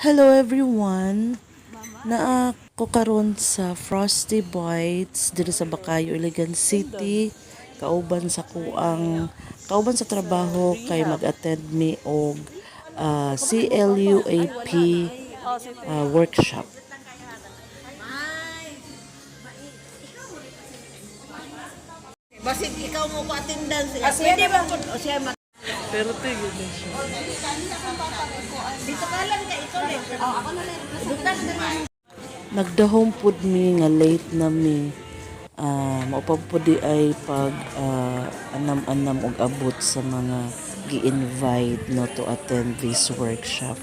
Hello everyone! Naa ko karon sa Frosty Bites diri sa Bacayo, Iligan City. Kauban sa trabaho kay mag-attend mi og CLUAP workshop. Basit ikaw mo ko attendance. Pwede ba po o siya Pero tigil na siya. dito ka lang ka ikaw din. Ako na lang. Dutan din. Nagdahom pud mi nga late na mi. Maupag po di ay pag anam-anam og abot sa mga gi-invite no to attend this workshop.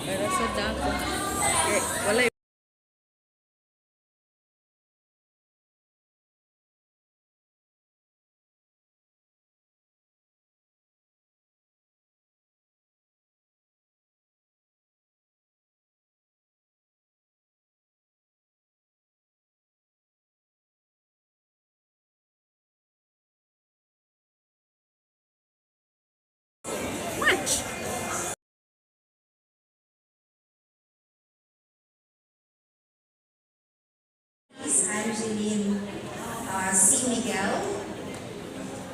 Para sa dako. Wala much. Angeline C. Miguel,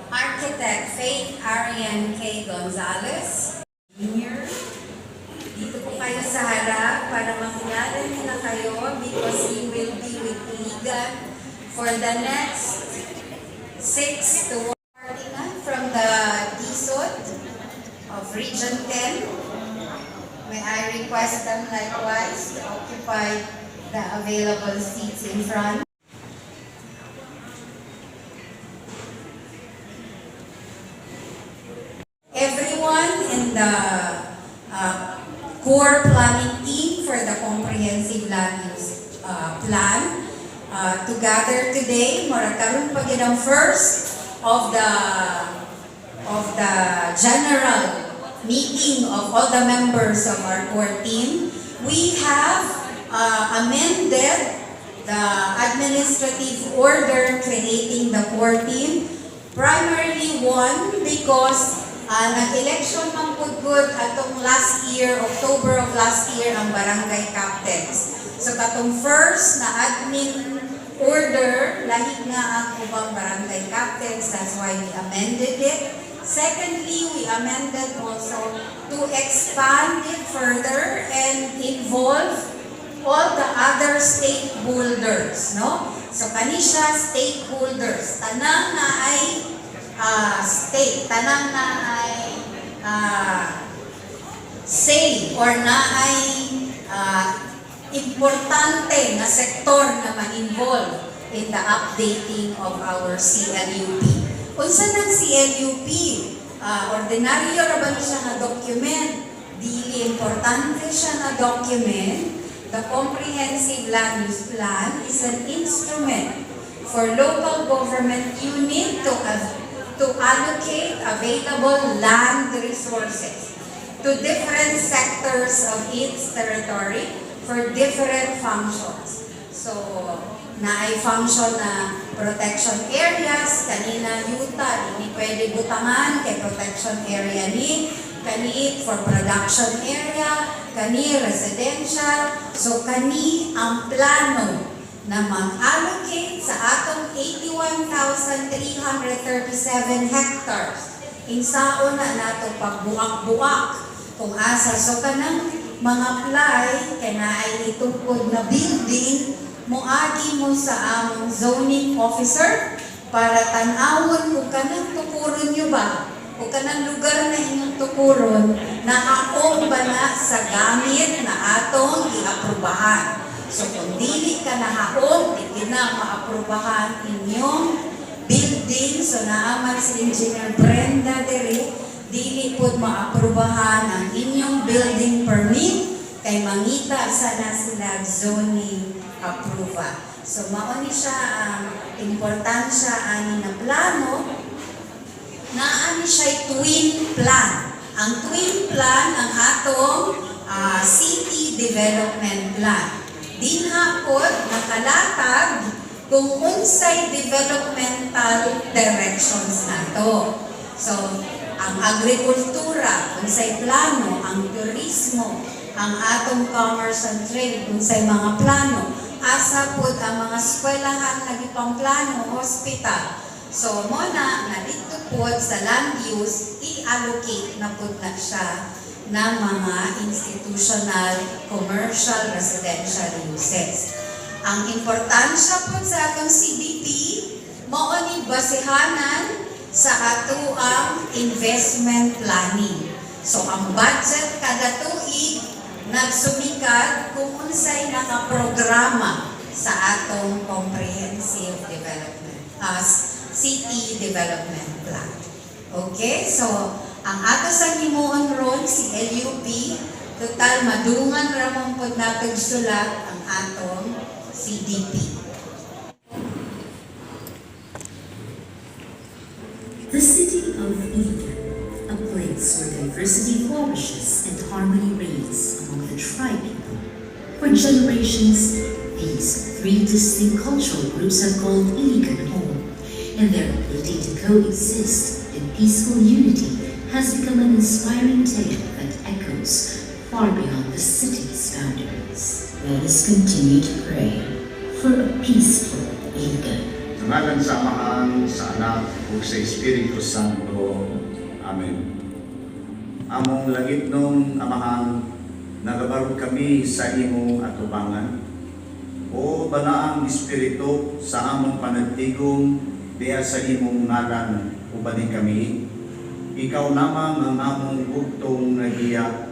Architect Faith Arian K. Gonzalez, Jr. Dito po kayo sa harap para makilala nila kayo because you will be with Ligan for the next 6 to 1 from the DSOT of Region 10. May I request them likewise to occupy the available seats in front. Everyone in the core planning team for the comprehensive land use plan to gather today. Karon pa gid ang first of the general meeting of all the members of our core team. We have amended the administrative order creating the core team. Primarily one, because nag-election man po good atong last year, October of last year, ang barangay captains. So katong first na admin order, lahig nga ang ubang barangay captains, that's why we amended it. Secondly, we amended also to expand it further and involve all the other stakeholders, no? So kanisha stakeholders, tanang na ay tanang na ay say or na ay importante na sektor na ma-involve in the updating of our CLUP. Unsa ng CLUP? Ordinaryo ra ba siya na document? Dili importante siya na document. The Comprehensive Land Use Plan is an instrument for local government unit to allocate available land resources to different sectors of its territory for different functions. So, naay function na protection areas, kanina yuta, hindi pwede butangan kay protection area ni, kani for production area, kani residential, so kani ang plano na mag-allocate sa atong 81,337 hectares. Insaon na nato pagbuak-buak kung asa. So kanang mga play, kaya ay itungkod na building, muagi mo sa among zoning officer para tanawon kung kanang tukuron nyo ba, kung kanang lugar na inyong tukuron, nakaong ba na sa gamit na atong i-aprubahan. So kung dili ka nahaon, di na maaprubahan inyong building. So naaman si Engineer Brenda diri, dili po maaprubahan ang inyong building permit kay mangita sana sila zoning approval. So mao ni siya ang importansya ani na plano na ani siya twin plan. Ang twin plan ang atong city development plan. Dinha pod nakalatag kung unsay developmental directions nato. So ang agrikultura, unsay plano, ang turismo, ang atong commerce and trade, unsay mga plano, asa pod ang mga eskwelahan nagipang plano, hospital. So mo na dito pod sa land use i-allocate na pod na siya ng mga institutional, commercial, residential uses. Ang importansya po sa atong CDP, mao ni basehanan sa ato ang investment planning. So ang budget kada tuig nagsumikad kung unsay nakaprograma sa atong comprehensive development city development plan. Okay, so ang ato sa himuon ron si LUP, total madungan ramon pod natog sulat ang atong CDP. The city of Eden, a place where diversity flourishes and harmony reigns among the tribe people. For generations, these three distinct cultural groups have called Iligan home, and their ability to coexist in peaceful unity has become an inspiring tale that echoes far beyond the city's boundaries. Let us continue to pray for a peaceful Iligan. Sa ngalan sa Amahan, sa Anak, ug sa Espiritu Santo. Amen. Among langit nung Amahan, nagabarog kami sa imo atubangan. O banaang Espiritu sa among panagtigong diya sa imong ngalan ubaling kami. Ikaw namang ang among bugtong nagiya,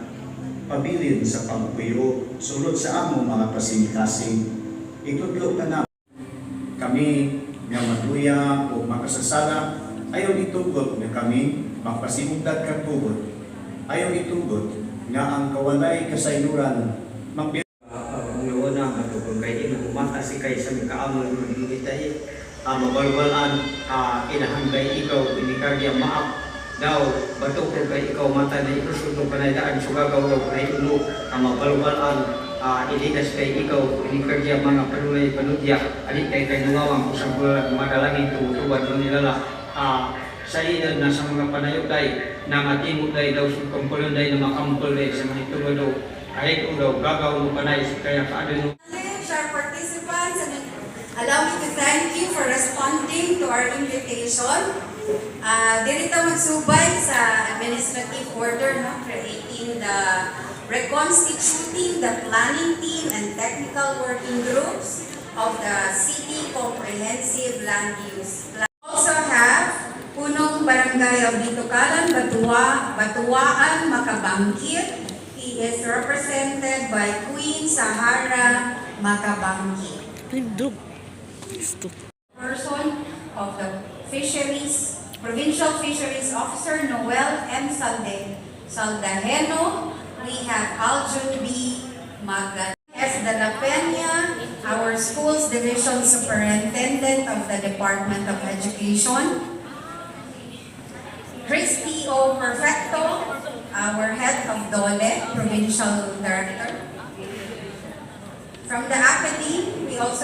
pabilin sa pagpuyo, sulod sa among mga pasing-kasing. Itudlo ka na kami nga matuya o makasasala, ayaw itugot nga kami magpasimugdad kang tugot. Ayaw itugot nga ang kawalay kasayuran Panginoon at kung kayo inumata si kayo sa kaamon magigitay, mabalwalan, inahanggay ikaw, inikarya maap, daw, bato kung kayo ikaw mata na ikusutong panayaan, sugagaw daw kayo ulo, mabalwalan, iligas kay ikaw, inikarya mga panulay panudya, alit kay kayo nungawang kusang bulan, madalangin tutuban mo nilala, sa ilan na sa mga panayok day, na matimod day daw sa kumpulon day na makampul day sa mga itulo daw, ay kung daw gagaw mo panay, kaya kaadun mo. Our participants, allow me to thank you for responding to our invitation. Dirito magsubay sa administrative order, no, creating the reconstituting the planning team and technical working groups of the City Comprehensive Land Use Plan. We also have Punong Barangay of Bitukalan, Batuaan, Makabangkit. He is represented by Queen Sahara Makabangkit. Person of the Fisheries, Provincial Fisheries Officer Noel M. Saldaheno. We have Aljun B. Magdan S. De La Peña, our Schools Division Superintendent of the Department of Education. Christy O. Perfecto, our Head of DOLE, Provincial Director. From the Academy, we also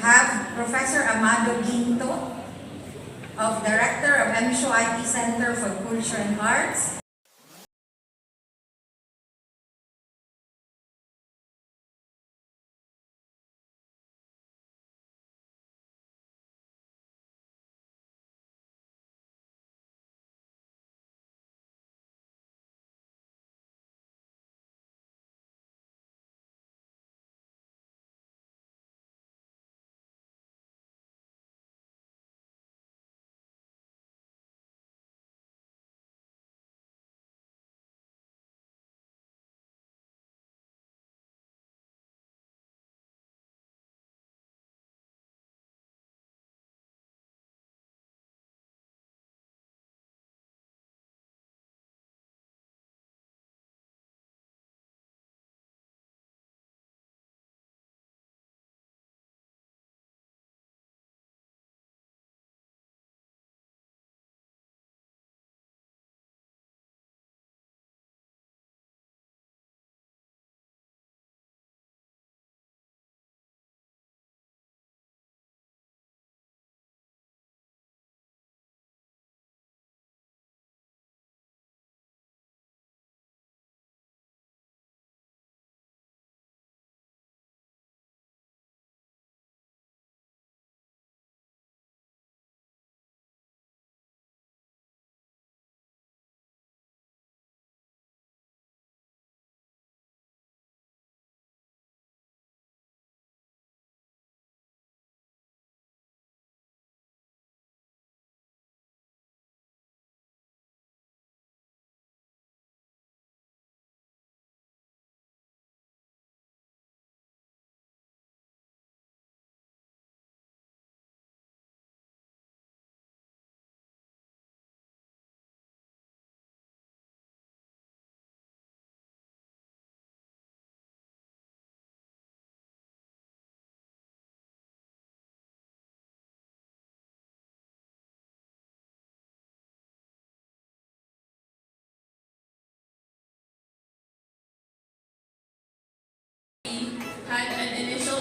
have Professor Amado Ginto, of Director of MSHO IT Center for Culture and Arts.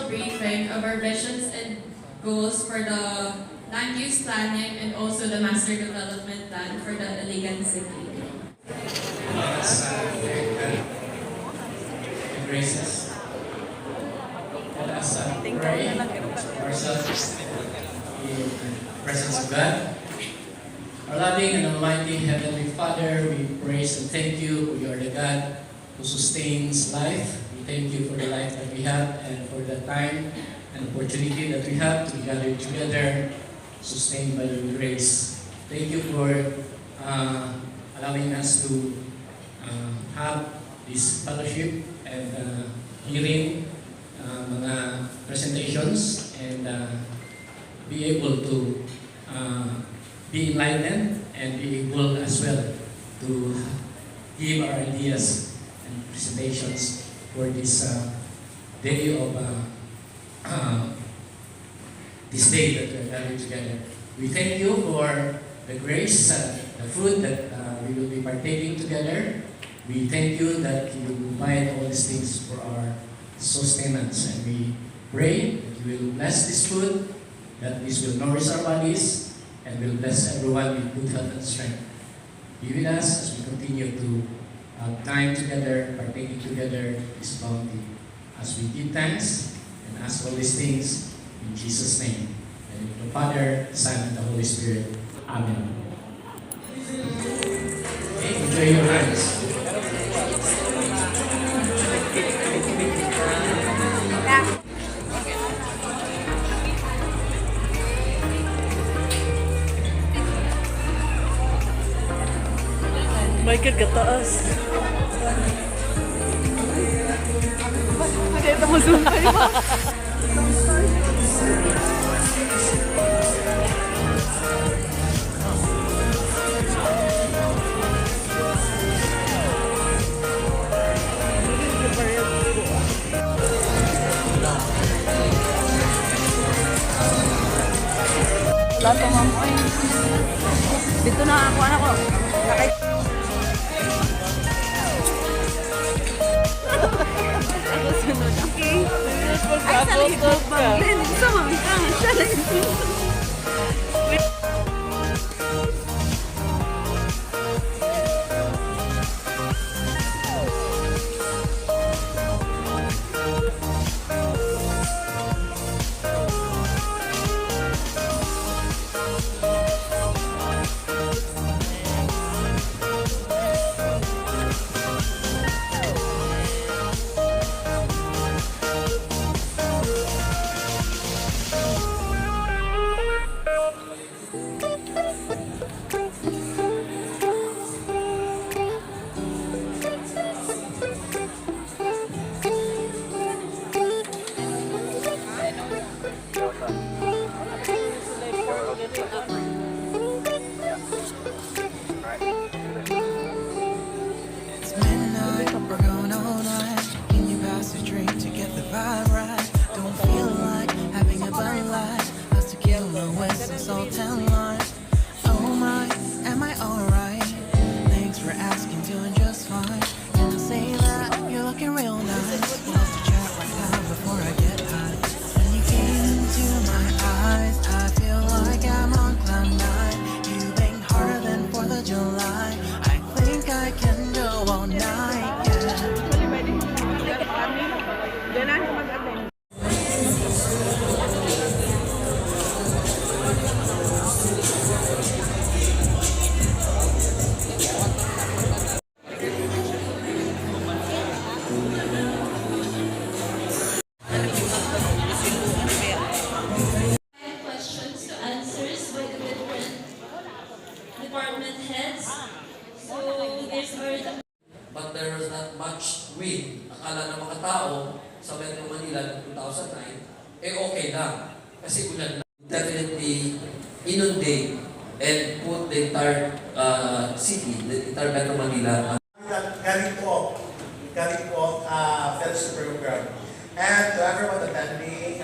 initial briefing of our visions and goals for the land use planning and also the master development plan for the Iligan City. Let us graces. Let us pray ourselves in the presence of God. Our loving and almighty Heavenly Father, we praise and thank you for you are the God who sustains life. We thank you for the life that we have and for the time and opportunity that we have to gather together, sustained by your grace. Thank you for allowing us to have this fellowship and hearing mga presentations and be able to be enlightened and be able as well to give our ideas and presentations for this day of this day that we are gathering together. We thank you for the grace, the food that we will be partaking together. We thank you that you provide all these things for our sustenance, and we pray that you will bless this food, that this will nourish our bodies, and will bless everyone with good health and strength. Be with us as we continue to have time together, partaking together this bounty, as we give thanks and ask all these things in Jesus' name. And in the Father, the Son, and the Holy Spirit. Amen. Okay, enjoy your hands. Michael, kataas. Kita mo zoom tayo. Wala pa ma'am. Dito na ako, anak ko. Nakay... Ako sunod. Okay. Ay, sa likod ba? Gusto mo? Siya na yung... Department heads. So there's already... But there was not much wind. Akala ng mga tao sa Metro Manila noong 2009, okay lang. Kasi ulan na. Definitely inundate and put the entire city, the entire Metro Manila. Galing po, fellowship program. And to everyone attending,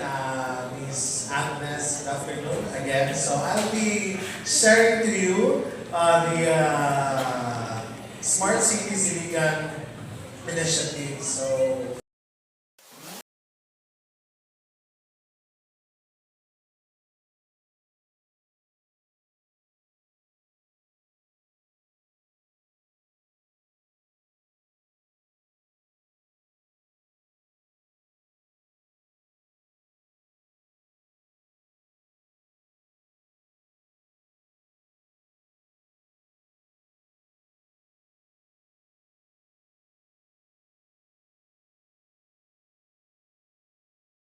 Ms. Agnes, good afternoon again. So I'll be sharing to you the Smart Cities Iligan initiative. So